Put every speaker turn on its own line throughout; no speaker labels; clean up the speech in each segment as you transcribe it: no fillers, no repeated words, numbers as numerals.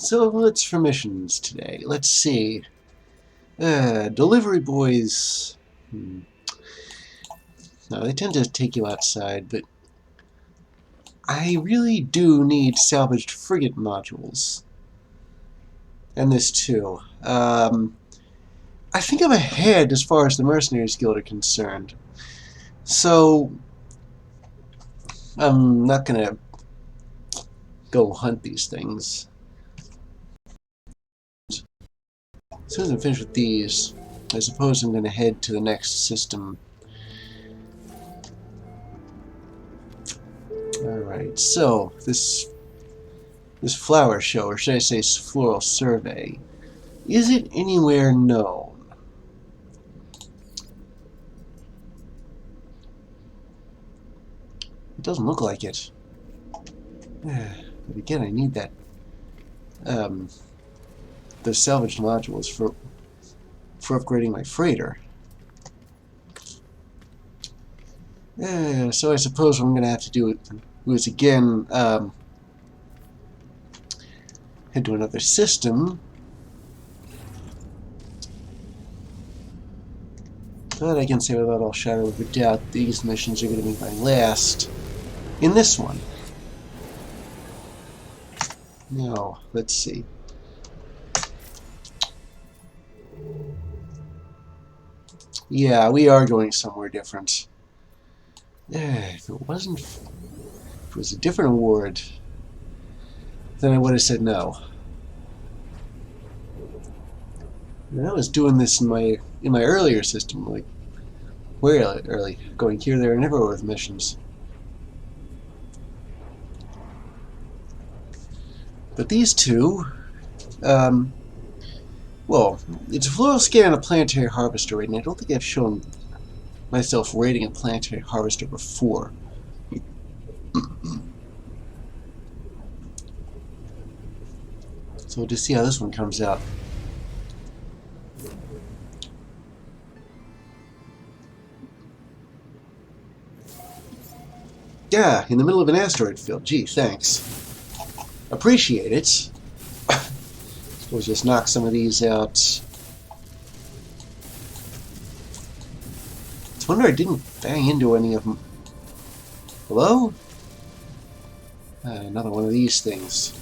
So what's for missions today? Let's see. Delivery boys. No, they tend to take you outside, but I really do need salvaged frigate modules. And this too. I think I'm ahead as far as the Mercenaries Guild are concerned. So I'm not gonna go hunt these things. As soon as I'm finished with these, I suppose I'm going to head to the next system. Alright, so this flower show, or should I say floral survey, is it anywhere known? It doesn't look like it. But again, I need that the salvaged modules for upgrading my freighter. So I suppose what I'm going to have to do is again head to another system. But I can say without all shadow of a doubt, these missions are going to be my last in this one. Now, let's see. Yeah, we are going somewhere different. If it wasn't... If it was a different award, then I would have said no. And I was doing this in my earlier system, like, way early. Going here, there, and everywhere with missions. But these two... well, it's a floral scan and a planetary harvester raid, and I don't think I've shown myself raiding a planetary harvester before. So we'll just see how this one comes out. Yeah, in the middle of an asteroid field. Gee, thanks. Appreciate it. We'll just knock some of these out. It's a wonder I didn't bang into any of them. Hello? Another one of these things.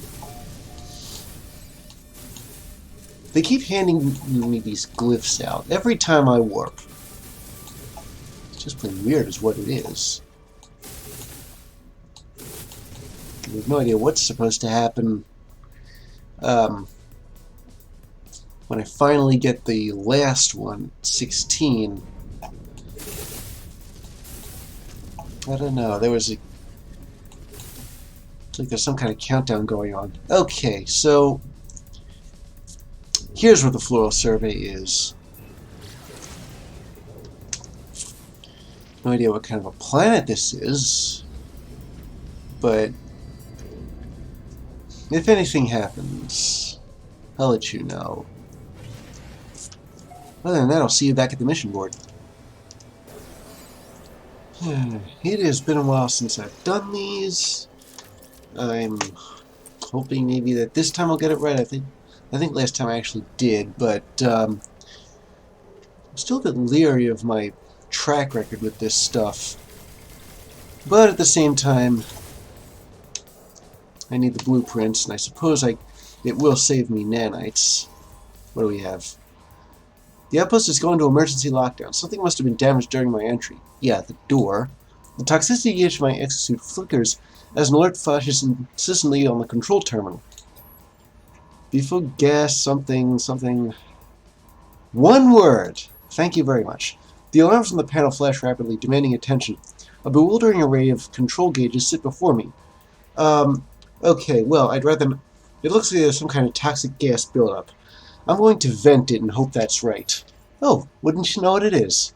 They keep handing me these glyphs out every time I warp. It's just plain weird is what it is. I have no idea what's supposed to happen when I finally get the last one, 16. I don't know, there was a... It's like there's some kind of countdown going on. Okay, so... Here's what the floral survey is. No idea what kind of a planet this is, but if anything happens, I'll let you know. Other than that, I'll see you back at the mission board. It has been a while since I've done these. I'm hoping maybe that this time I'll get it right. I think last time I actually did, but I'm still a bit leery of my track record with this stuff. But at the same time, I need the blueprints, and I suppose it will save me nanites. What do we have? The outpost is going to emergency lockdown. Something must have been damaged during my entry. Yeah, the door. The toxicity gauge of my exosuit flickers as an alert flashes insistently on the control terminal. Before gas something. One word! Thank you very much. The alarms on the panel flash rapidly, demanding attention. A bewildering array of control gauges sit before me. Okay, well, I'd rather... It looks like there's some kind of toxic gas buildup. I'm going to vent it and hope that's right. Oh, wouldn't you know what it is?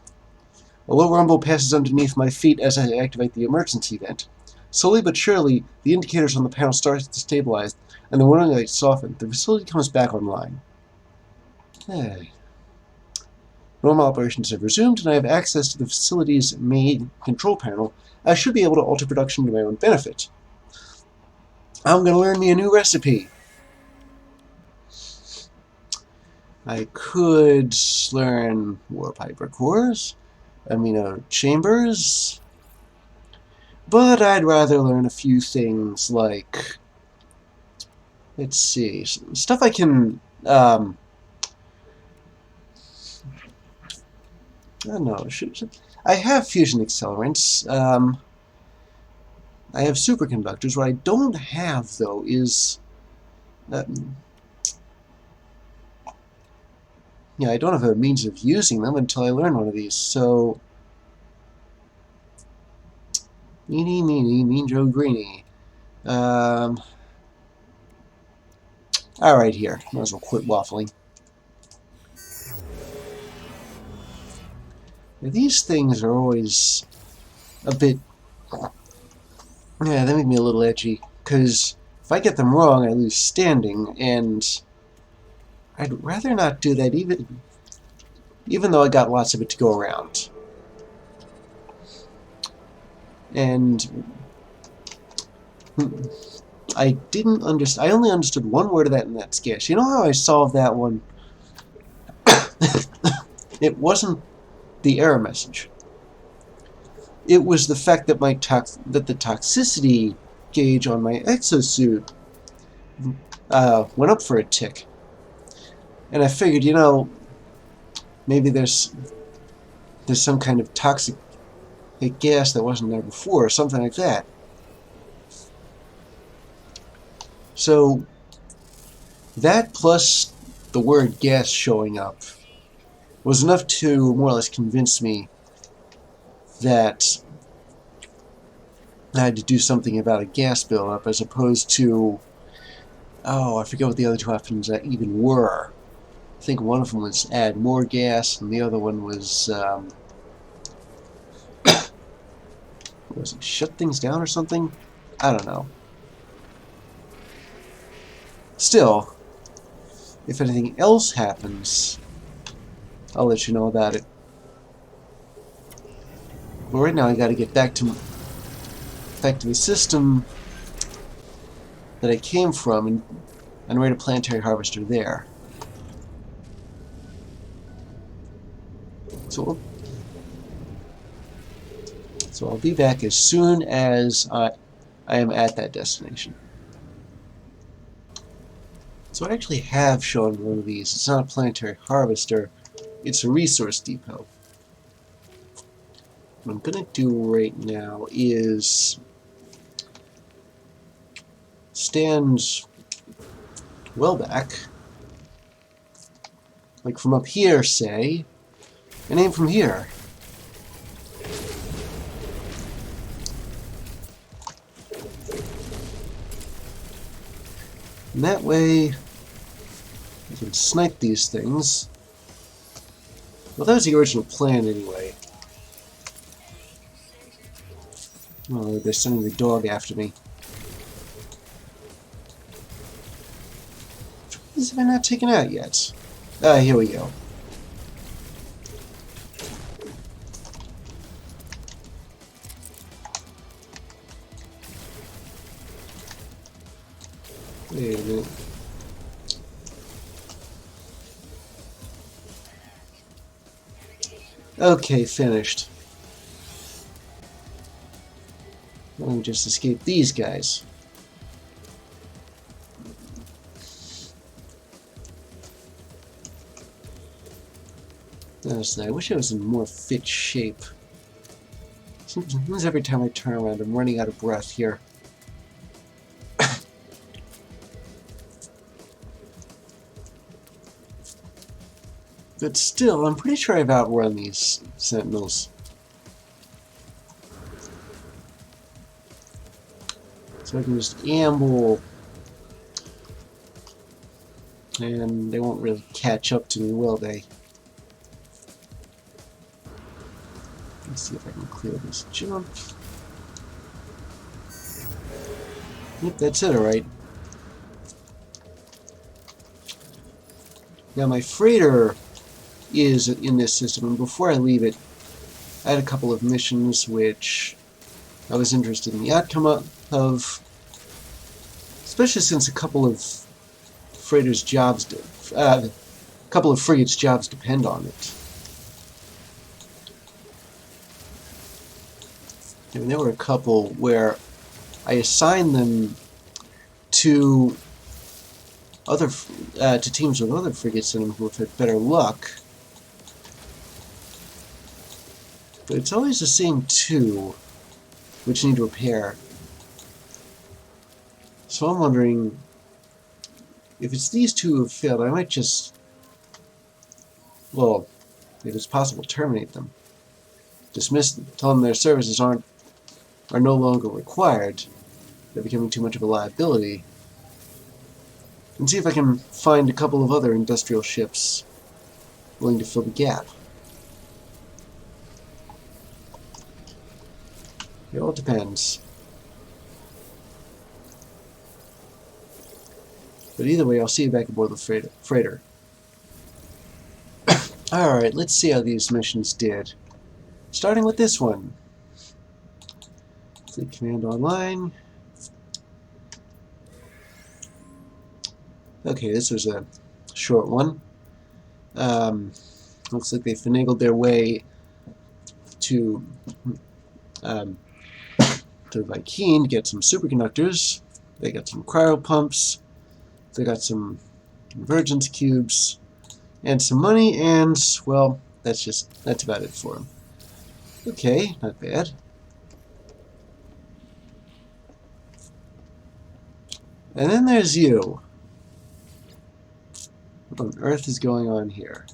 A low rumble passes underneath my feet as I activate the emergency vent. Slowly but surely, the indicators on the panel start to stabilize, and the warning lights soften. The facility comes back online. Hey. Normal operations have resumed, and I have access to the facility's main control panel. I should be able to alter production to my own benefit. I'm going to learn me a new recipe. I could learn warp hypercores, amino chambers, but I'd rather learn a few things like, let's see, stuff I can, I don't know, I have fusion accelerants, I have superconductors. What I don't have, though, is, yeah, I don't have a means of using them until I learn one of these, so, meeny, meeny, mean Joe Greeny. Alright here, might as well quit waffling. Now, these things are always a bit, yeah, they make me a little edgy, because if I get them wrong, I lose standing, and I'd rather not do that, even though I got lots of it to go around. And I didn't understand. I only understood one word of that, and that's gas. You know how I solved that one? It wasn't the error message. It was the fact that the toxicity gauge on my exosuit went up for a tick, and I figured, you know, maybe there's some kind of toxic gas that wasn't there before, or something like that. So that plus the word gas showing up was enough to more or less convince me that I had to do something about a gas buildup, as opposed to, oh, I forget what the other two options even were. I think one of them was add more gas, and the other one was, was it shut things down or something? I don't know. Still, if anything else happens, I'll let you know about it. But right now I gotta get back to the system that I came from and write a planetary harvester there. So I'll be back as soon as I am at that destination. So I actually have shown one of these. It's not a planetary harvester, it's a resource depot. What I'm going to do right now is stand well back, like from up here, say, and aim from here. And that way, I can snipe these things. Well, that was the original plan anyway. Oh, they're sending the dog after me. These have been not taken out yet. Here we go. Wait a minute. Okay, finished. Let me just escape these guys. I wish I was in more fit shape. Seems every time I turn around, I'm running out of breath here. But still, I'm pretty sure I've outrun these sentinels. So I can just amble, and they won't really catch up to me, will they? Let's see if I can clear this jump. Yep, that's it, alright. Now my freighter is in this system, and before I leave it, I had a couple of missions which I was interested in the outcome of, especially since a couple of freighters' jobs, a couple of frigates' jobs depend on it. I mean, there were a couple where I assigned them to other to teams with other frigates in them who have had better luck. But it's always the same two which need repair. So I'm wondering if it's these two who have failed, I might just, well, if it's possible, terminate them. Dismiss them. Tell them their services are no longer required. They're becoming too much of a liability. And see if I can find a couple of other industrial ships willing to fill the gap. It all depends. But either way, I'll see you back aboard the freighter. Alright, let's see how these missions did. Starting with this one. Fleet Command Online. Okay, this was a short one. Looks like they finagled their way to Viking to get some superconductors. They got some cryopumps. They got some convergence cubes and some money, and well, that's about it for them. Okay, not bad. And then there's you. What on earth is going on here?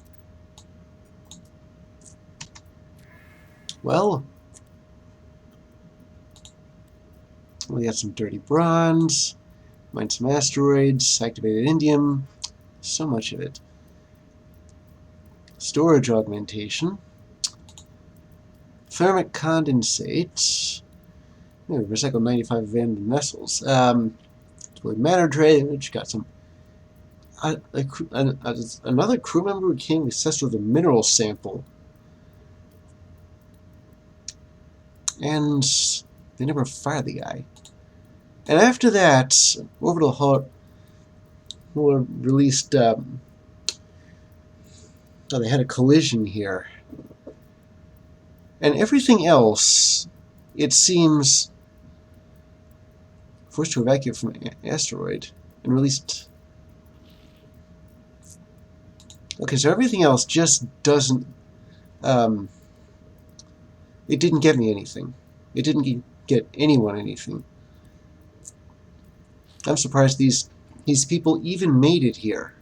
Well, we got some dirty bronze, mined some asteroids, activated indium, so much of it. Storage augmentation, thermic condensate, recycle 95 abandoned vessels. Matter drainage, got some. Another crew member became obsessed with a mineral sample. And they never fired the guy. And after that, Orbital Hull released. Oh, they had a collision here. And everything else, it seems, forced to evacuate from an asteroid and released. Okay, so everything else just doesn't. It didn't get me anything. It didn't get anyone anything. I'm surprised these people even made it here.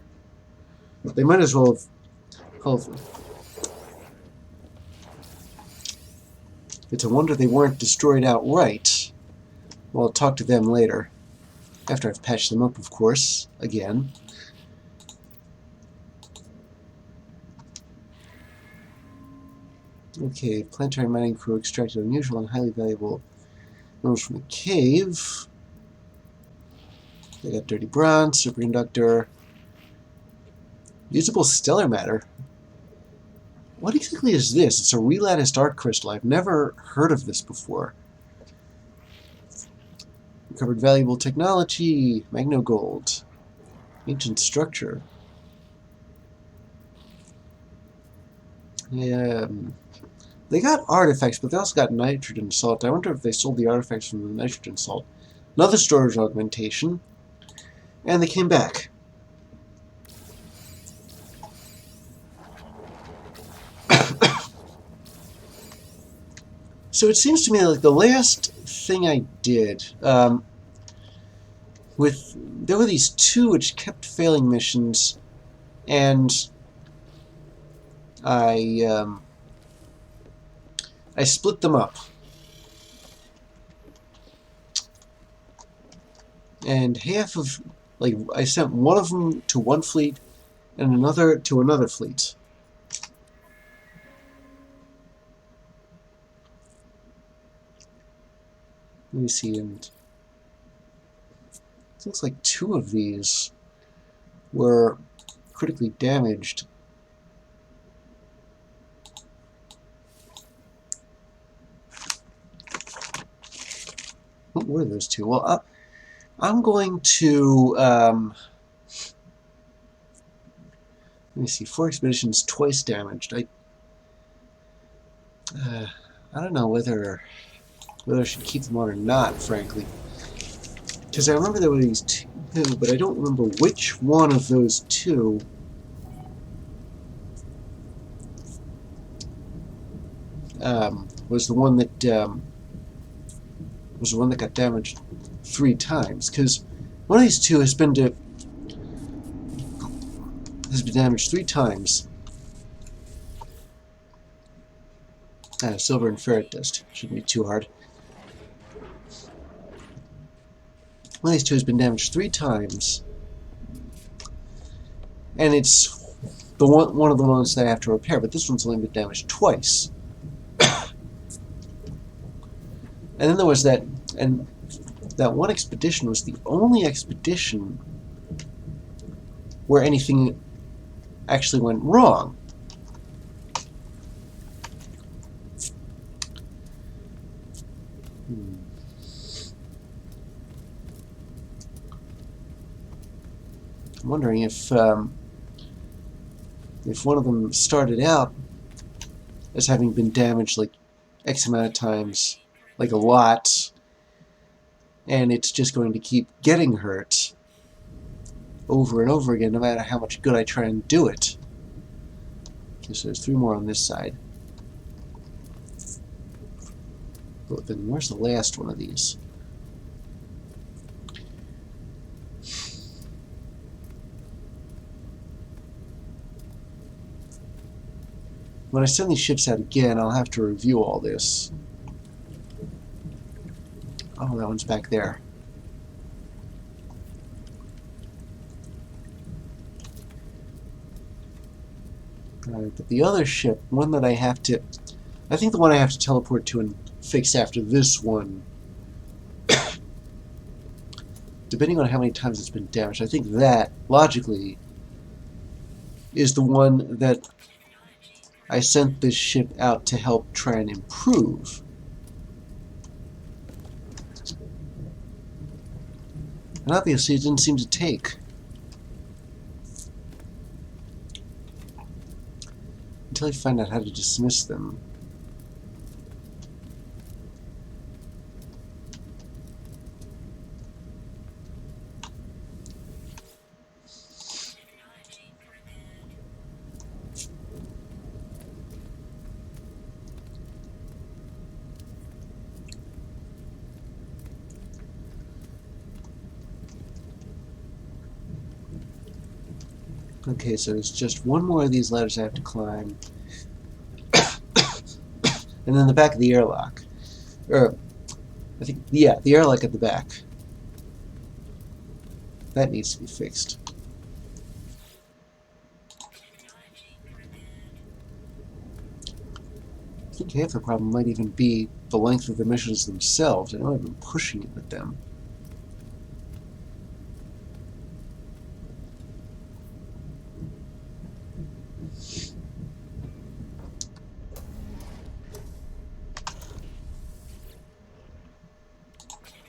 They might as well have. It's a wonder they weren't destroyed outright. Well, I'll talk to them later. After I've patched them up, of course, again. Okay, planetary mining crew extracted unusual and highly valuable minerals from the cave. They got dirty bronze, superconductor, usable stellar matter. What exactly is this? It's a relatticed arc crystal. I've never heard of this before. Recovered valuable technology, magno gold, ancient structure. Yeah. They got artifacts, but they also got nitrogen salt. I wonder if they sold the artifacts from the nitrogen salt. Another storage augmentation. And they came back. So it seems to me like the last thing I did, there were these two which kept failing missions, and I split them up. And half of, like, I sent one of them to one fleet and another to another fleet. Let me see, and it looks like two of these were critically damaged. What were those two? Well, I'm going to Let me see. 4 expeditions, twice damaged. I don't know whether I should keep them on or not, frankly. Because I remember there were these 2, but I don't remember which one of those 2 was the one that got damaged 3 times. Because one of these 2 has been damaged 3 times. Silver and ferret dust. Shouldn't be too hard. One of these 2 has been damaged 3 times, and it's the one of the ones that I have to repair. But this one's only been damaged twice. And then there was that one expedition was the only expedition where anything actually went wrong. I'm wondering if one of them started out as having been damaged like X amount of times, like a lot, and it's just going to keep getting hurt over and over again, no matter how much good I try and do it. Okay, so there's 3 more on this side. But then where's the last one of these? When I send these ships out again, I'll have to review all this. Oh, that one's back there. But the other ship, one that I have to... I think the one I have to teleport to and fix after this one, depending on how many times it's been damaged, I think that, logically, is the one that I sent this ship out to help try and improve. And obviously it didn't seem to take. Until I find out how to dismiss them. Okay, so there's just one more of these ladders I have to climb. And then the back of the airlock. Or, I think, yeah, the airlock at the back. That needs to be fixed. I think half the problem might even be the length of the missions themselves. I know I've been pushing it with them.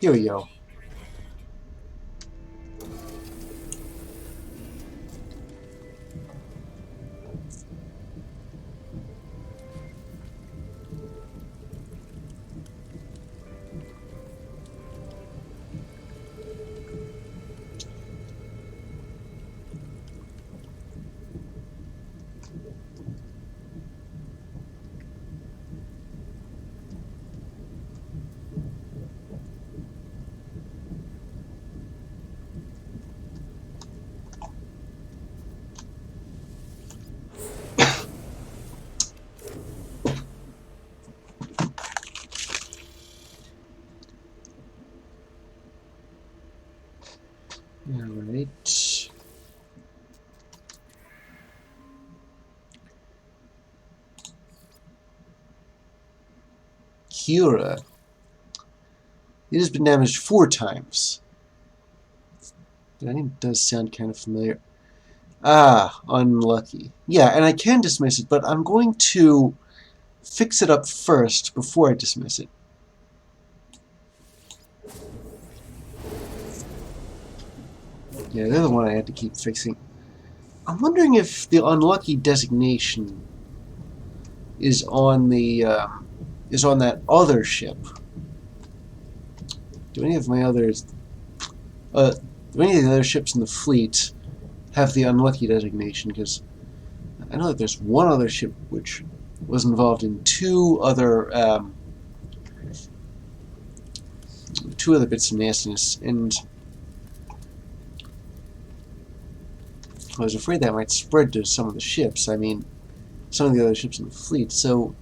Here we go. Alright. Cura. It has been damaged 4 times. That name does sound kind of familiar. Ah, unlucky. Yeah, and I can dismiss it, but I'm going to fix it up first before I dismiss it. Yeah, they're the one I had to keep fixing. I'm wondering if the unlucky designation is on the is on that other ship. Do any of my others? Do any of the other ships in the fleet have the unlucky designation? Because I know that there's one other ship which was involved in two other bits of nastiness, and I was afraid that might spread to some of the ships. I mean, some of the other ships in the fleet. So,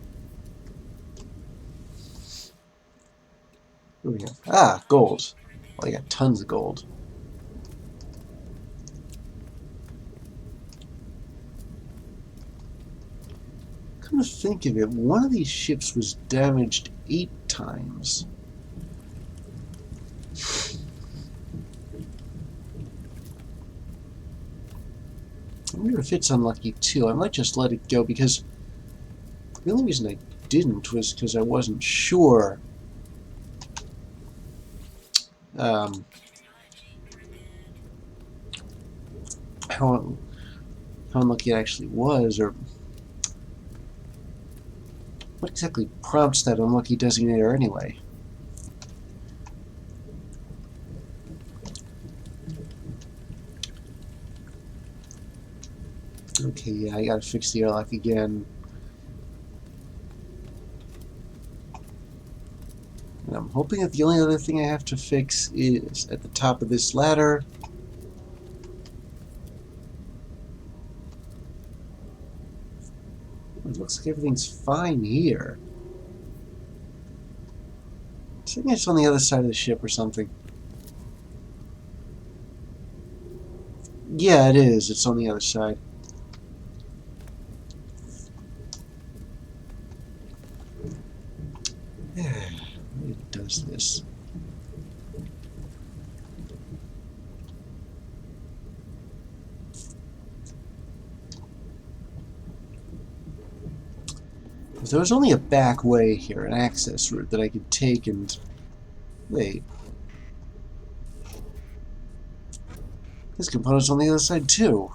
what do we have? Ah, gold. Well, I got tons of gold. Come to think of it, one of these ships was damaged 8 times. I wonder if it's unlucky too. I might just let it go, because the only reason I didn't was because I wasn't sure how unlucky it actually was, or what exactly prompts that unlucky designator anyway. Okay, yeah, I gotta fix the airlock again. And I'm hoping that the only other thing I have to fix is at the top of this ladder. It looks like everything's fine here. I think it's on the other side of the ship or something. Yeah, it is. It's on the other side. It does this. If there was only a back way here, an access route that I could take and... Wait. This component's on the other side too.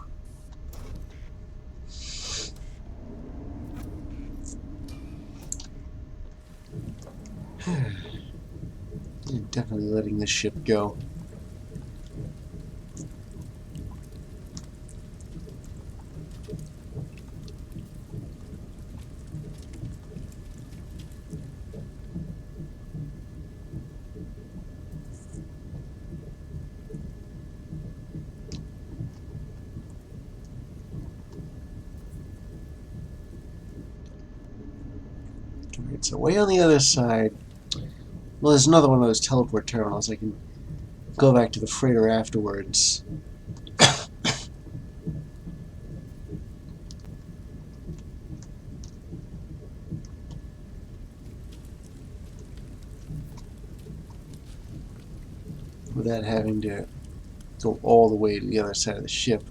I'm definitely letting this ship go. Alright, so way on the other side... Well, there's another one of those teleport terminals. I can go back to the freighter afterwards. Without having to go all the way to the other side of the ship.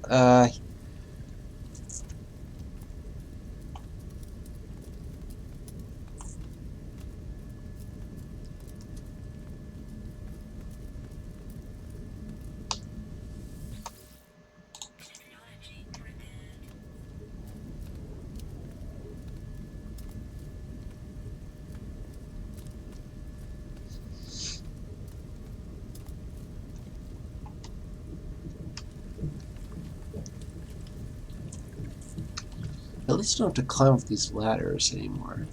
At least I don't have to climb up these ladders anymore.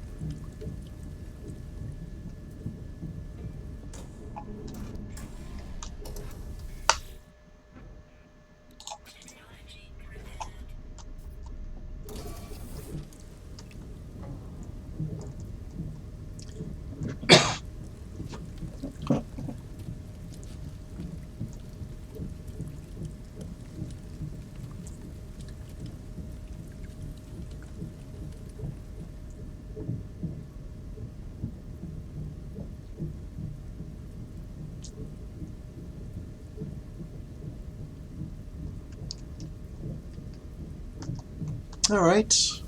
Alright.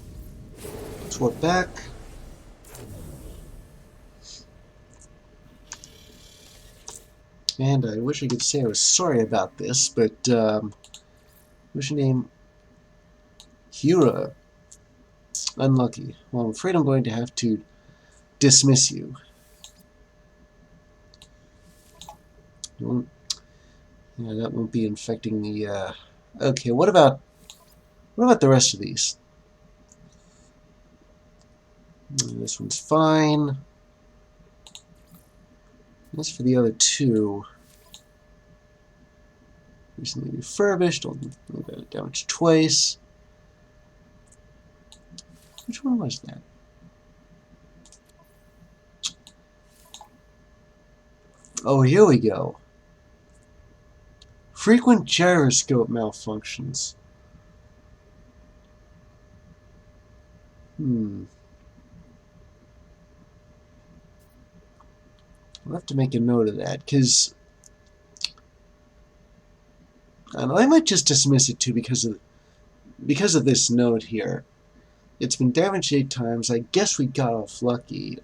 Let's warp back. And I wish I could say I was sorry about this, but what's your name? Hura. Unlucky. Well, I'm afraid I'm going to have to dismiss you. Yeah, that won't be infecting the, Okay, what about the rest of these? This one's fine. As for the other two, recently refurbished, only got it damaged twice. Which one was that? Oh, here we go. Frequent gyroscope malfunctions. I'll have to make a note of that, because I might just dismiss it too because of this note here. It's been damaged 8 times. I guess we got off lucky.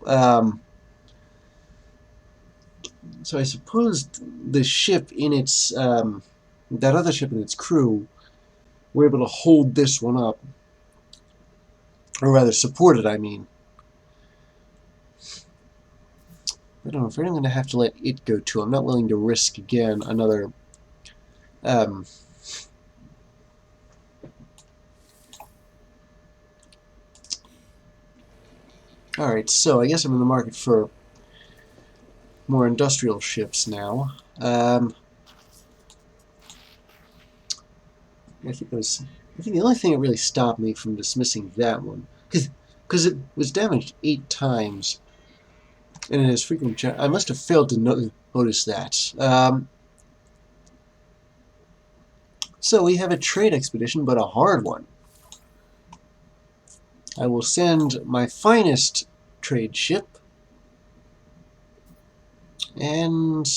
So I suppose the ship in its that other ship and its crew were able to hold this one up, or rather support it. I mean, I don't know. If I'm going to have to let it go too, I'm not willing to risk again another. Alright, so I guess I'm in the market for more industrial ships now. I think the only thing that really stopped me from dismissing that one, because it was damaged 8 times, and it has frequent. I must have failed to notice that. So we have a trade expedition, but a hard one. I will send my finest trade ship and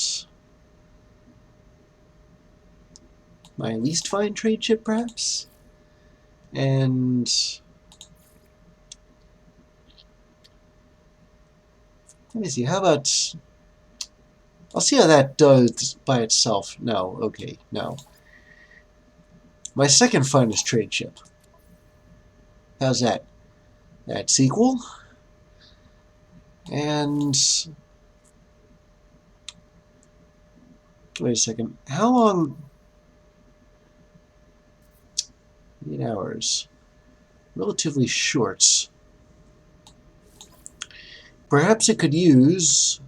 my least fine trade ship, perhaps. And let me see, how about... I'll see how that does by itself. No, okay, no. My second finest trade ship. How's that? That's equal. And... wait a second. How long... 8 hours. Relatively short. Perhaps it could use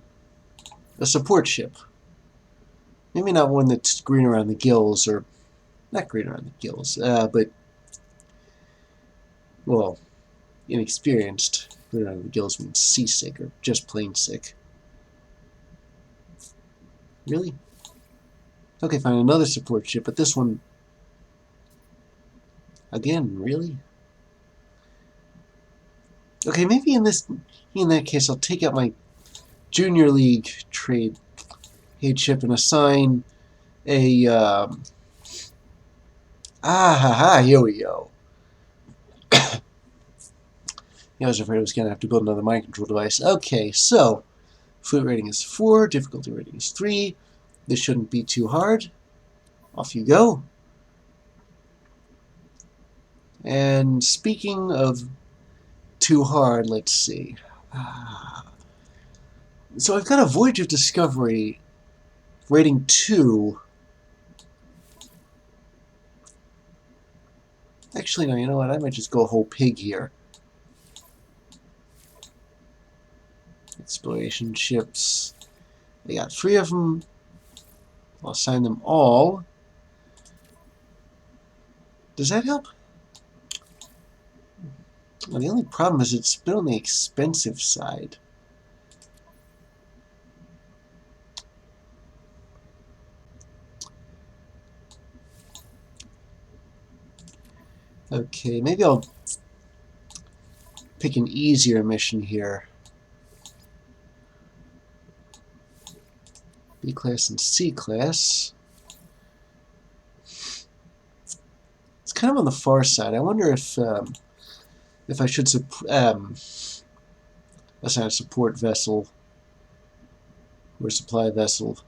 a support ship. Maybe not one that's green around the gills, or not green around the gills, but, well, inexperienced. Green around the gills means seasick, or just plain sick. Really? Okay, fine, another support ship, but this one... again, really? Okay, maybe in that case, I'll take out my Junior League trade ship and assign a, here we go. I was afraid I was going to have to build another mind control device. Okay, so, fleet rating is 4, difficulty rating is 3. This shouldn't be too hard. Off you go. And speaking of too hard, let's see. So I've got a Voyage of Discovery rating 2. Actually, no, you know what? I might just go whole pig here. Exploration ships. I got 3 of them. I'll assign them all. Does that help? Well, the only problem is it's a bit on the expensive side. Okay, maybe I'll pick an easier mission here. B class and C class. It's kind of on the far side. I wonder if I should assign a support vessel or supply vessel.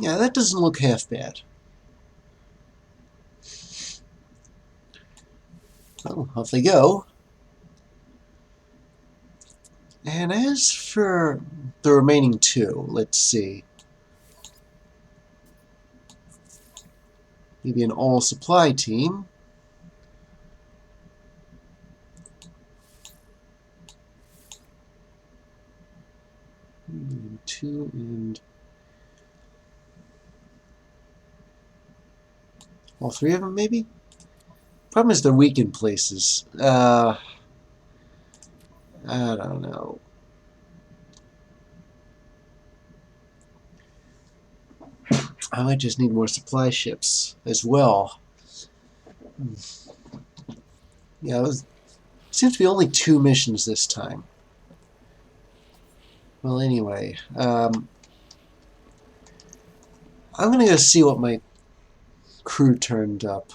Yeah, that doesn't look half bad. Well, off they go. And as for the remaining two, let's see. Maybe an all-supply team. Two and all three of them, maybe? Problem is they're weak in places. I don't know. I might just need more supply ships as well. Yeah, it seems to be only 2 missions this time. Well, anyway, I'm going to go see what my crew turned up,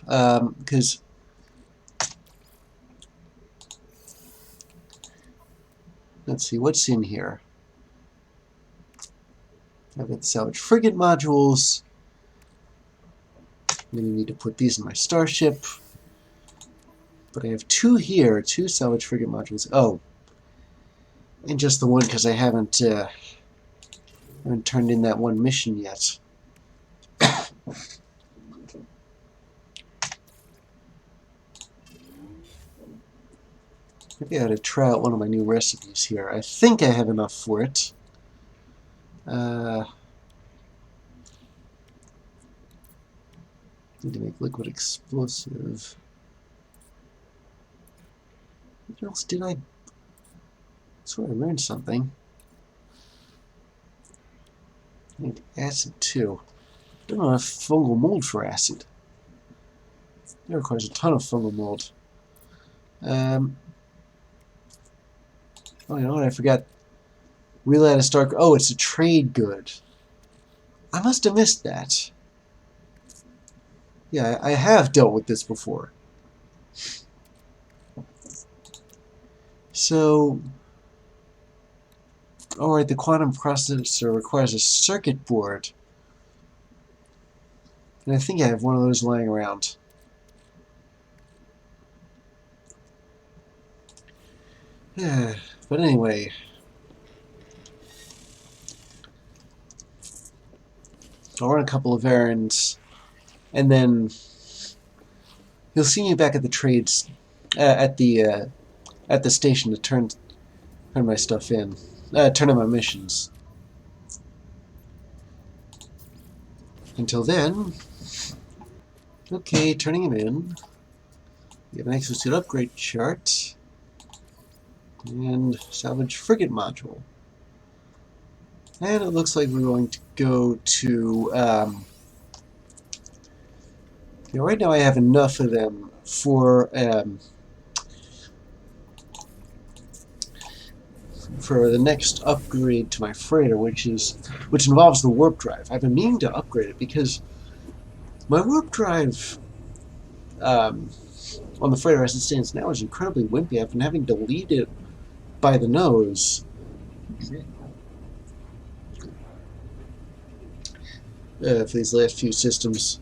because let's see, what's in here? I've got the salvage frigate modules. I'm going to need to put these in my starship. But I have 2 here, 2 salvage frigate modules. Oh, and just the one because I haven't turned in that one mission yet. Maybe I ought to try out one of my new recipes here. I think I have enough for it. Need to make liquid explosive. What else did I... So I learned something. I need acid too. I don't have fungal mold for acid. That requires a ton of fungal mold. Oh, you know what? I forgot. Relay to Stark. Oh, it's a trade good. I must have missed that. Yeah, I have dealt with this before. So, alright, the quantum processor requires a circuit board. And I think I have one of those lying around. But anyway, I'll run a couple of errands, and then you'll see me back at the trades, at the station to turn my stuff in, turn in my missions. Until then, okay, turning him in. We have an exosuit upgrade chart. And salvage frigate module. And it looks like we're going to go to... right now I have enough of them for the next upgrade to my freighter, which involves the warp drive. I've been meaning to upgrade it because my warp drive on the freighter as it stands now is incredibly wimpy. I've been having to lead it by the nose. For these last few systems.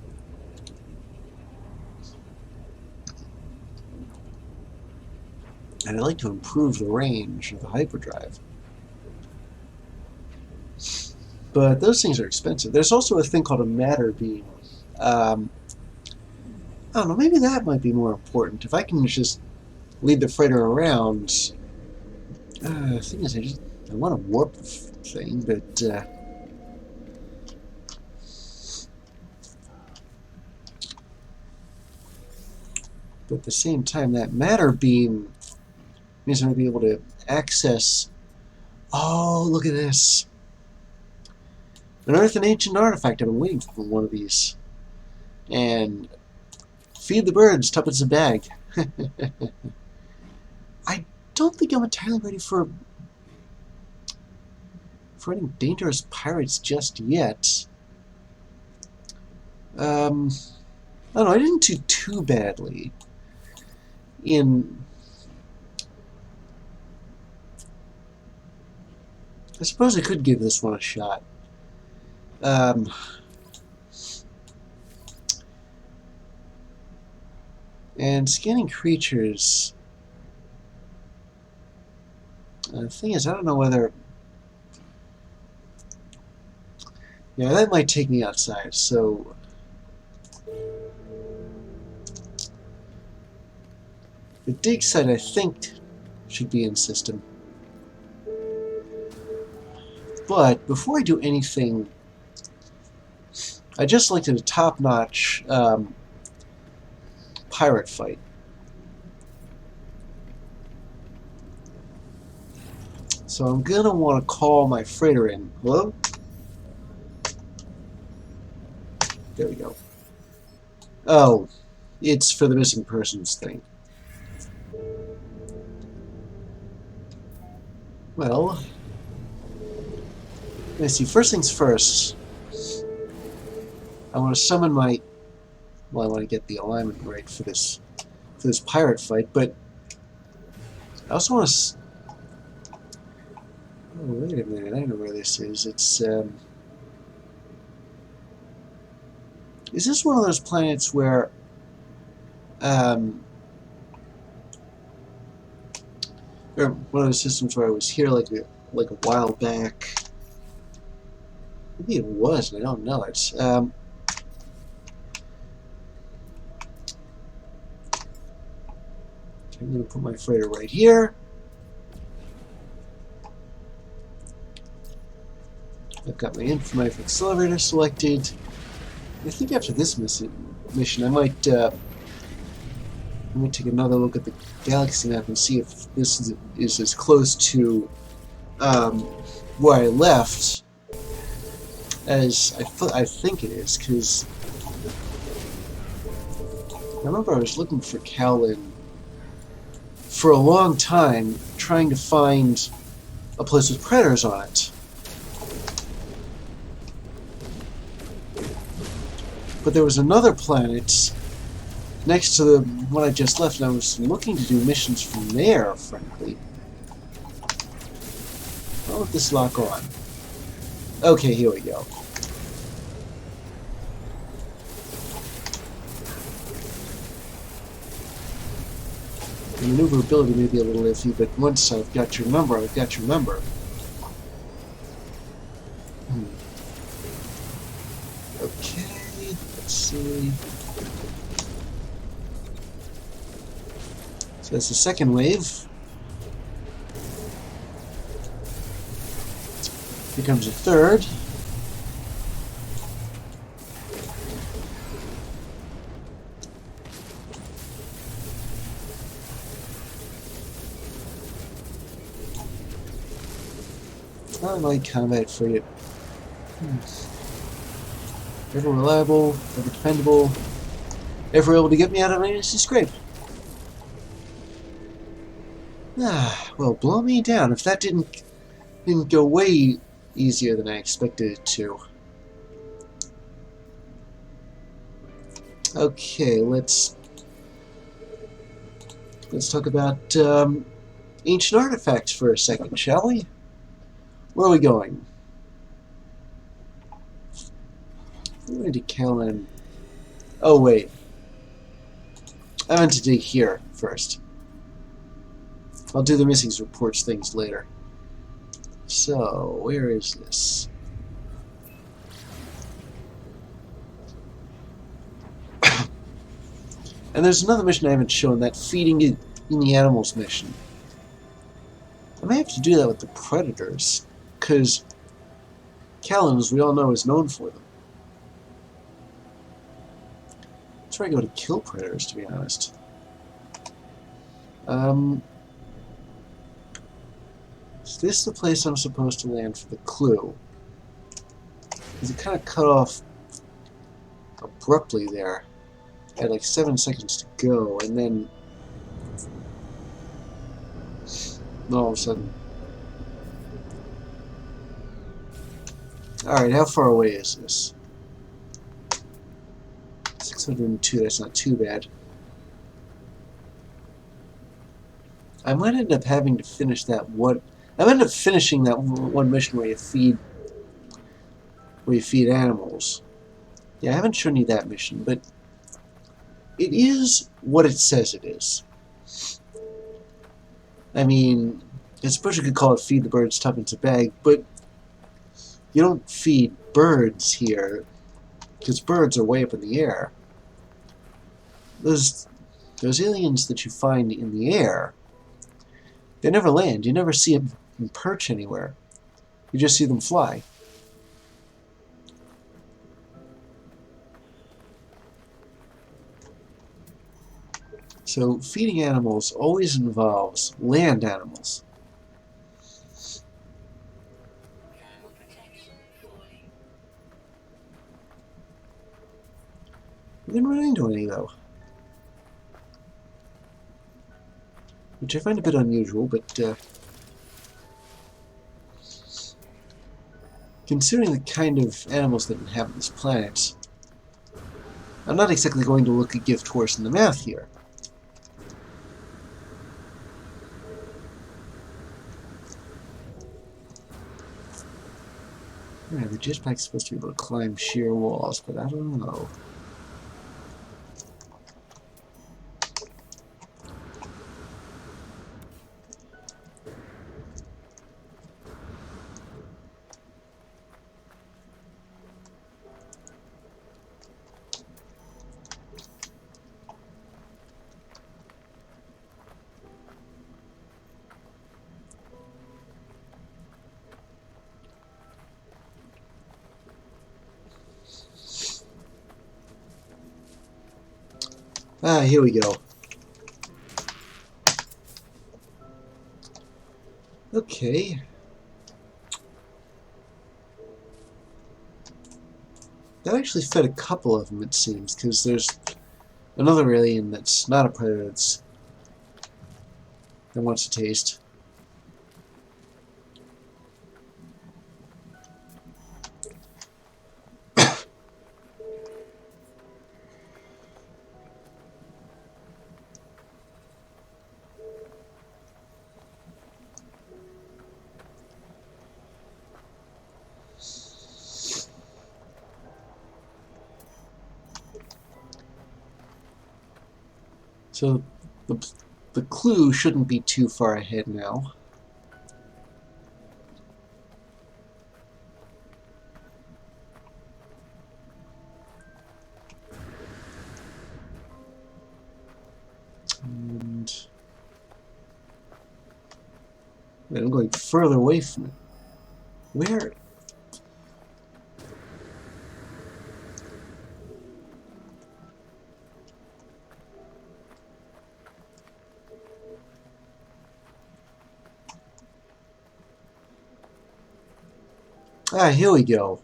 And I'd like to improve the range of the hyperdrive. But those things are expensive. There's also a thing called a matter beam. I don't know, maybe that might be more important. If I can just lead the freighter around... the thing is, I want to warp the thing, but... but at the same time, that matter beam means I'm going to be able to access... Oh, look at this! Unearth an ancient artifact. I've been waiting for one of these. And feed the birds, tuppence a bag. I don't think I'm entirely ready for any dangerous pirates just yet. I don't know, I didn't do too badly in... I suppose I could give this one a shot. And scanning creatures. The thing is, I don't know whether... Yeah, that might take me outside, so... The dig site, I think, should be in system. But before I do anything, I just looked at a top-notch pirate fight. So I'm gonna want to call my freighter in. Hello? There we go. Oh, it's for the missing persons thing. Well, let's see. First things first. I want to summon my... Well, I want to get the alignment right for this pirate fight, but I also want to... Oh, wait a minute. I know where this is. It's... Is this one of those planets where... or one of those systems where I was here like a while back? Maybe it was, and I don't know it. I'm going to put my freighter right here. I've got my informative accelerator selected. I think after this mission, I might take another look at the galaxy map and see if this is as close to where I left as I think it is, because I remember I was looking for Callan for a long time, trying to find a place with predators on it. But there was another planet next to the one I just left, and I was looking to do missions from there, frankly. I'll let this lock on. Okay, here we go. The maneuverability may be a little iffy, but once I've got your number, I've got your number. Okay, let's see. So that's the second wave. Here comes a third. I like combat frigate. Ever reliable, ever dependable, ever able to get me out of any scrape. Well, blow me down if that didn't go way easier than I expected it to. Okay, let's talk about ancient artifacts for a second, shall we? Where are we going? I'm going to Callan. Oh wait, I meant to dig here first. I'll do the missing reports things later. So, where is this? And there's another mission I haven't shown, that feeding in the animals mission. I may have to do that with the predators, because Callan, as we all know, is known for them. That's where I go to kill predators, to be honest. Is this the place I'm supposed to land for the clue? Because it kind of cut off abruptly there. I had like 7 seconds to go, and then all of a sudden. Alright, how far away is this? 602, that's not too bad. I might end up having to finish that one. I might end up finishing that one mission where you feed animals. Yeah, I haven't shown you that mission, but it is what it says it is. I mean, I suppose you could call it feed the birds tuppence a bag, but you don't feed birds here, because birds are way up in the air. Those aliens that you find in the air, they never land. You never see them perch anywhere. You just see them fly. So feeding animals always involves land animals. We didn't run into any, though. Which I find a bit unusual, but considering the kind of animals that inhabit this planet, I'm not exactly going to look a gift horse in the mouth here. Yeah, the jetpack's supposed to be able to climb sheer walls, but I don't know. Ah, here we go. Okay. That actually fed a couple of them, it seems, because there's another alien that's not a predator that wants to taste. So the clue shouldn't be too far ahead now. And I'm going further away from it. Where? Ah, here we go.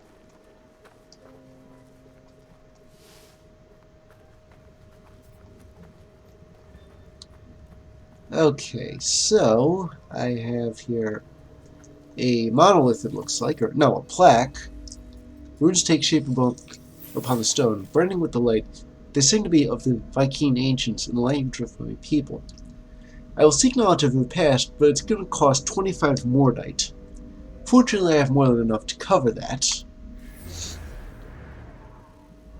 Okay, so I have here a monolith, it looks like, or no, a plaque. Runes take shape upon the stone, burning with the light. They seem to be of the Viking ancients in the language of my people. I will seek knowledge of the past, but it's going to cost 25 mordite. Fortunately, I have more than enough to cover that.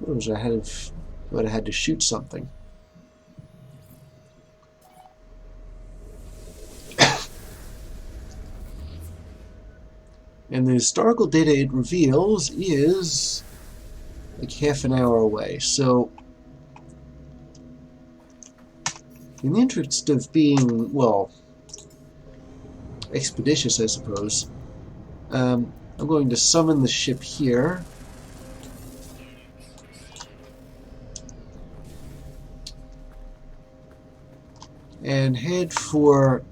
I would have had to shoot something. And the historical data it reveals is like half an hour away. So, in the interest of being, well, expeditious, I suppose, I'm going to summon the ship here. And head for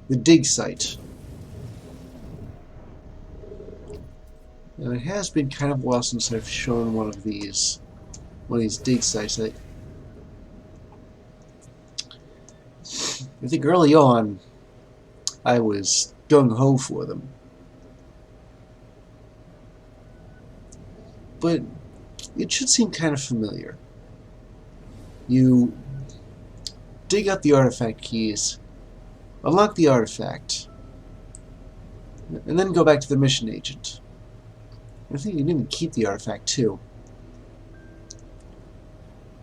the dig site. Now, it has been kind of a while since I've shown one of these dig sites. I think early on I was gung-ho for them. But it should seem kind of familiar. You dig up the artifact keys, unlock the artifact, and then go back to the mission agent. I think you didn't keep the artifact too.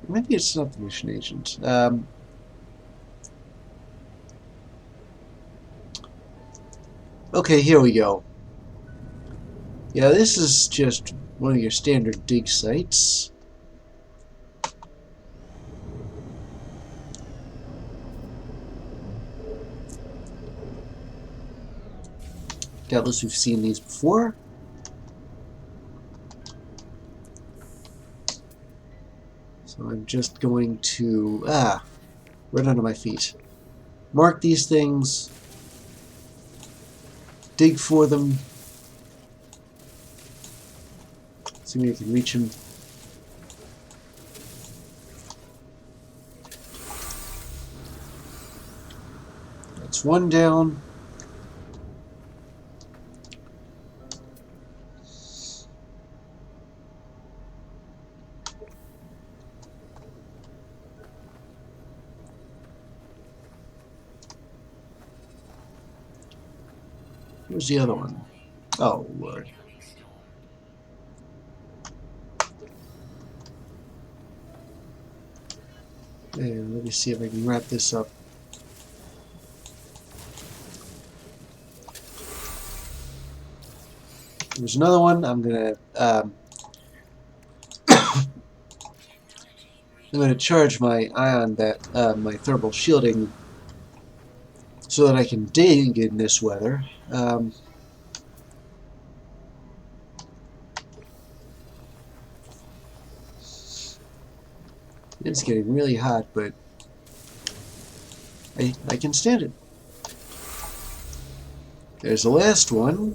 Maybe it's not the mission agent. Okay, here we go. Yeah, this is just one of your standard dig sites. Doubtless we've seen these before. So I'm just going to, right under my feet. Mark these things. Dig for them. See if we can reach them. That's one down. Where's the other one? Oh, Lord. And let me see if I can wrap this up. There's another one. I'm gonna charge my ion my thermal shielding so that I can dig in this weather. It's getting really hot, but I can stand it. There's the last one.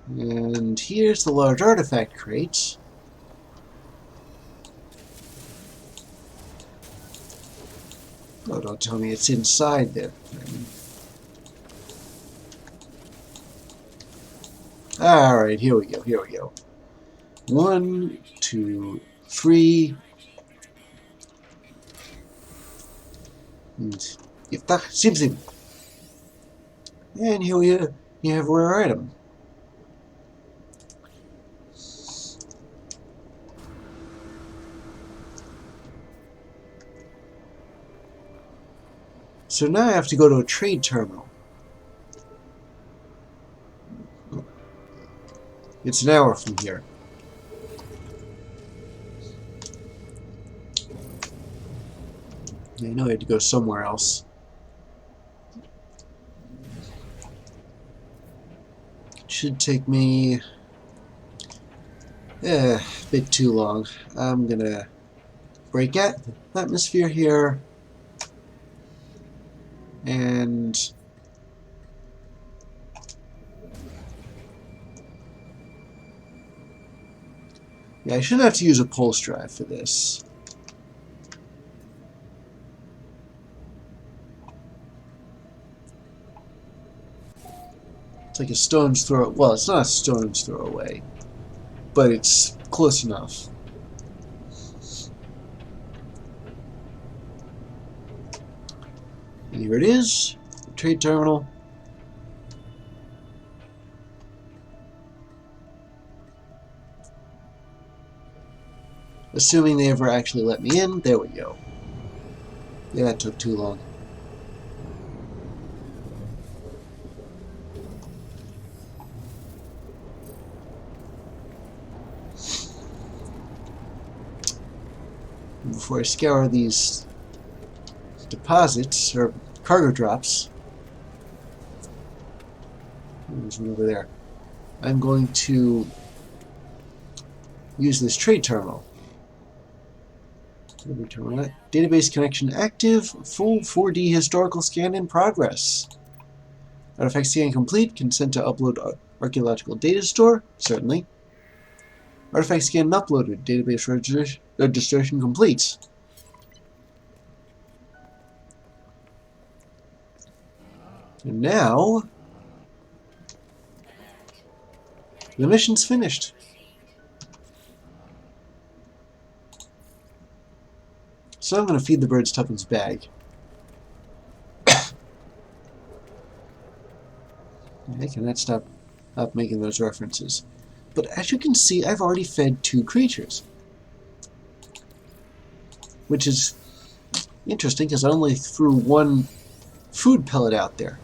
And here's the large artifact crates. Oh, don't tell me it's inside there. Alright, here we go. 1, 2, 3. And sim. And here we have a rare item. So now I have to go to a trade terminal. It's an hour from here. I know I had to go somewhere else. It should take me a bit too long. I'm gonna break out the atmosphere here. And yeah, I shouldn't have to use a pulse drive for this. It's like a stone's throw. Well, it's not a stone's throw away, but it's close enough. And here it is, the trade terminal. Assuming they ever actually let me in, there we go. Yeah, that took too long. Before I scour these deposits, or cargo drops, there's one over there, I'm going to use this trade terminal. Database connection active, full 4D historical scan in progress. Artifact scan complete, consent to upload archaeological data store, certainly. Artifact scan uploaded, database registration complete. And now, the mission's finished. So I'm going to feed the birds Tuppence bag. Hey, can that stop making those references? But as you can see, I've already fed 2 creatures. Which is interesting, because I only threw 1 food pellet out there.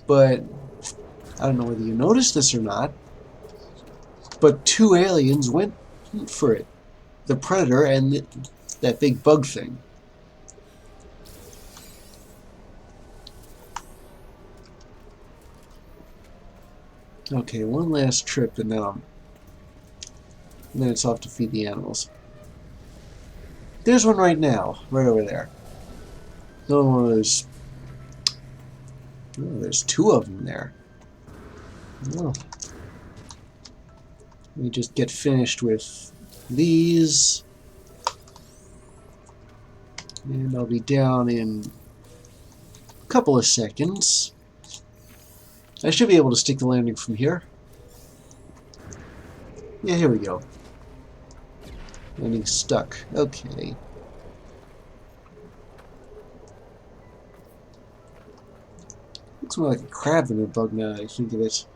But I don't know whether you noticed this or not, but 2 aliens went for it. The Predator and that big bug thing. Okay, one last trip and then it's off to feed the animals. There's one right now, right over there. Another one of those. Oh, there's 2 of them there. Oh. Let me just get finished with these. And I'll be down in a couple of seconds. I should be able to stick the landing from here. Yeah, here we go. Landing stuck. Okay. Looks more like a crab than a bug now that I think of it.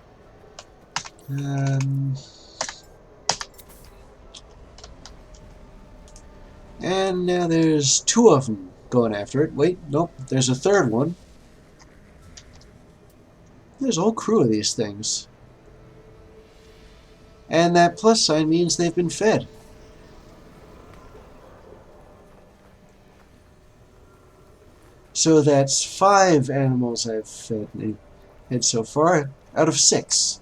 And now there's 2 of them going after it. Wait, nope, there's a 3rd one. There's a whole crew of these things. And that plus sign means they've been fed. So that's 5 animals I've fed so far, out of 6.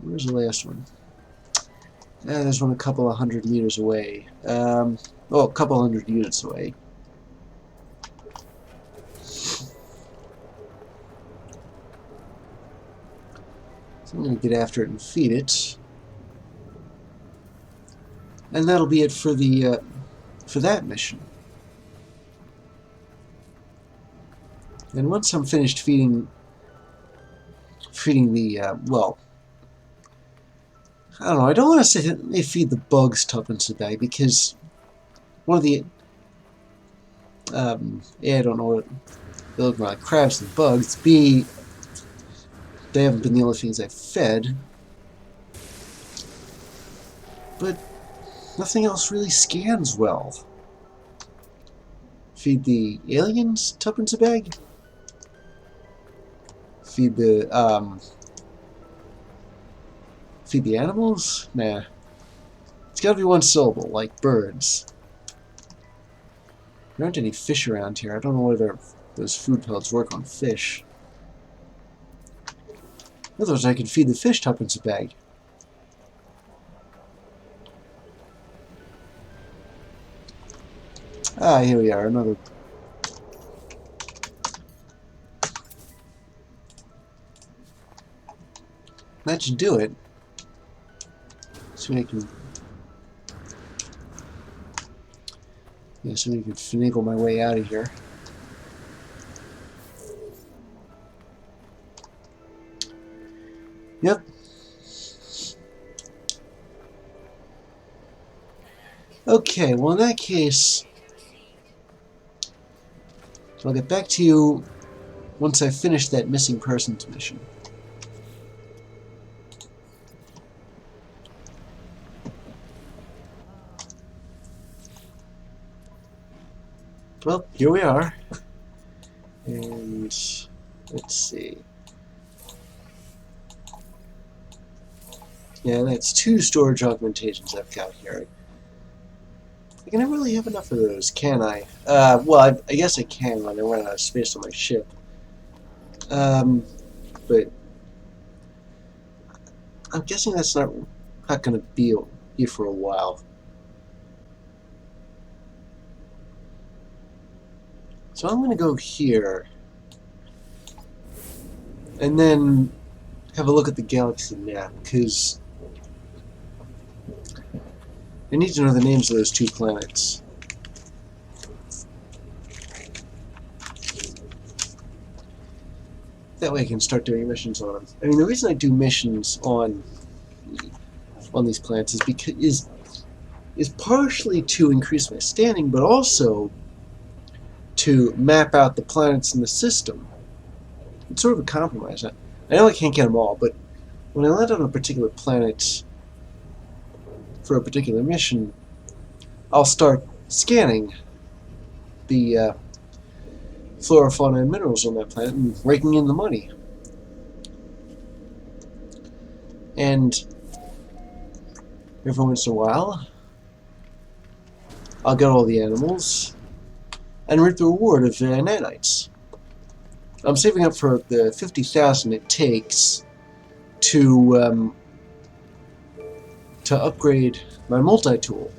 Where's the last one? There's one a couple of 100 meters away. Oh, a couple 100 units away. So I'm going to get after it and feed it. And that'll be it for the for that mission. And once I'm finished feeding the well, I don't know. I don't want to say they feed the bugs tuppence a bag because one of the yeah, I don't know what they look like, crabs and bugs. B, they haven't been the only things I've fed, but nothing else really scans well. Feed the aliens tuppence a bag. Feed the animals? Nah. It's gotta be one syllable, like birds. There aren't any fish around here. I don't know whether those food pellets work on fish. Otherwise I could feed the fish tuppence a bag. Ah, here we are, another. That should do it. So I can, yeah, so I can finagle my way out of here. Yep. Okay, well in that case, I'll get back to you once I finish that missing persons mission. Well, here we are, and let's see. Yeah, that's 2 storage augmentations I've got here. I can never really have enough of those, can I? Well, I guess I can when I run out of space on my ship. But I'm guessing that's not going to be here for a while. So I'm going to go here, and then have a look at the galaxy map, because I need to know the names of those 2 planets. That way I can start doing missions on them. I mean, the reason I do missions on these planets is because is partially to increase my standing, but also to map out the planets in the system. It's sort of a compromise. I know I can't get them all, but when I land on a particular planet for a particular mission, I'll start scanning the flora, fauna, and minerals on that planet and raking in the money. And every once in a while, I'll get all the animals and reap the reward of nanites. I'm saving up for the 50,000 it takes to upgrade my multi-tool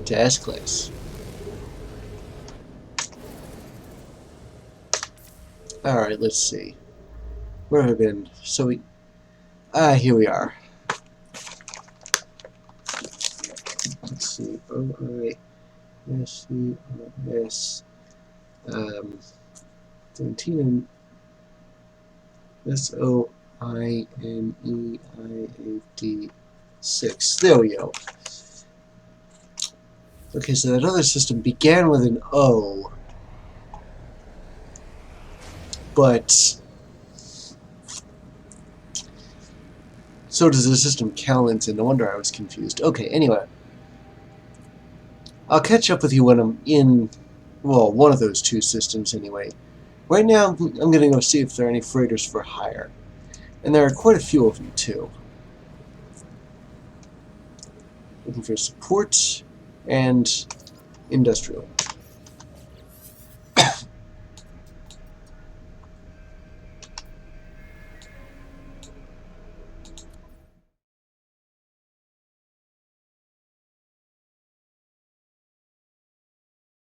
to S-class. Alright, let's see. Where have I been? So we... here we are. Let's see. O-I-S-C-R-S 17 S-O-I-N-E-I-A-D 6. There we go. Okay, so that other system began with an O, but so does the system Callanton. No wonder I was confused. Okay, anyway. I'll catch up with you when I'm in, well, one of those two systems anyway. Right now, I'm going to go see if there are any freighters for hire. And there are quite a few of them, too. Looking for support and industrial.